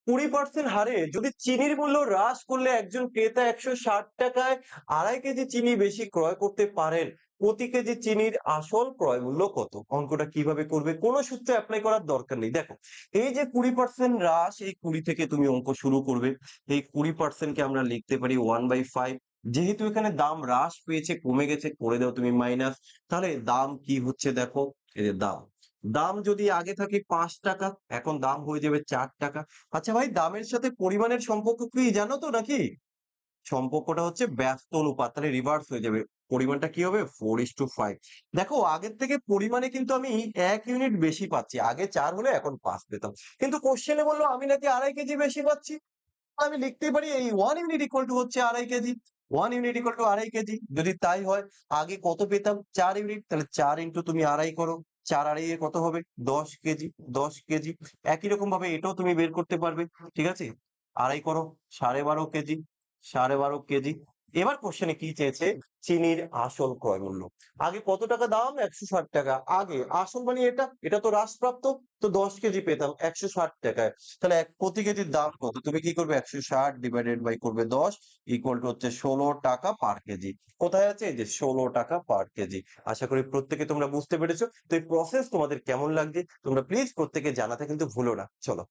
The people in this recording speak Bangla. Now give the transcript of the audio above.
20% হারে যদি চিনির মূল্য হ্রাস করলে একজন ক্রেতা 160 টাকায় 2.5 কেজি চিনি বেশি ক্রয় করতে পারেন, প্রতি কেজি চিনির আসল ক্রয় মূল্য কত? অঙ্কটা কিভাবে করবে? কোনো সূত্র অ্যাপ্লাই করার দরকার নেই। দেখো, এই যে 20% হ্রাস, এই 20 থেকে তুমি অঙ্ক শুরু করবে। এই 20% কে আমরা লিখতে পারি 1/5। যেহেতু এখানে দাম হ্রাস পেয়েছে, কমে গেছে, করে দাও তুমি মাইনাস। তাহলে দাম কি হচ্ছে দেখো, এই যে দাম, দাম যদি আগে থাকে 5 টাকা, এখন দাম হয়ে যাবে 4 টাকা। আচ্ছা ভাই, দামের সাথে পরিমাণের সম্পর্ক কি জানো তো নাকি? সম্পর্কটা হচ্ছে ব্যস্ত অনুপাত, তাহলে রিভার্স হয়ে যাবে। পরিমাণটা কি হবে? 4:5। দেখো, আগের থেকে পরিমাণে কিন্তু আমি 1 ইউনিট বেশি পাচ্ছি। আগে 4 হলে এখন 5 পেতাম। কিন্তু কোশ্চেনে বলল আমি নাকি 2.5 কেজি বেশি পাচ্ছি। আমি লিখতেই পারি এই 1 ইউনিট ইকুয়াল টু হচ্ছে 2.5 KG. 1 unit equal to 2.5 KG. যদি তাই হয়, আগে কত পেতাম? 4 ইউনিট। তাহলে 4 ইনটু তুমি 2.5 করো। 4 2.5 এ কত হবে? 10 কেজি। 10 কেজি। একই রকম ভাবে এটাও তুমি বের করতে পারবে। ঠিক আছে? 2.5 করো, 12.5 কেজি। 12.5 কেজি। এবার কোশ্চেনে কি চেয়েছে? চিনির আসল ক্রয় মূল্য। আগে কত টাকা দাম? 160 টাকা। আগে আসল মানে এটা, এটা তো হ্রাসপ্রাপ্ত। তো 10 কেজি পেতাম 160 টাকায়। তাহলে প্রতি কেজির দাম কত? তুমি কি করবে? 160 ডিভাইডেড বাই করবে 10 ইকুয়াল টু হচ্ছে 16 টাকা পার কেজি। কোথায় আছে? এই যে 16 টাকা পার কেজি। আশা করি প্রত্যেকে তোমরা বুঝতে পেরেছো। তো এই প্রসেস তোমাদের কেমন লাগছে? তোমরা প্লিজ প্রত্যেকে জানাতে কিন্তু ভুলো না। চলো।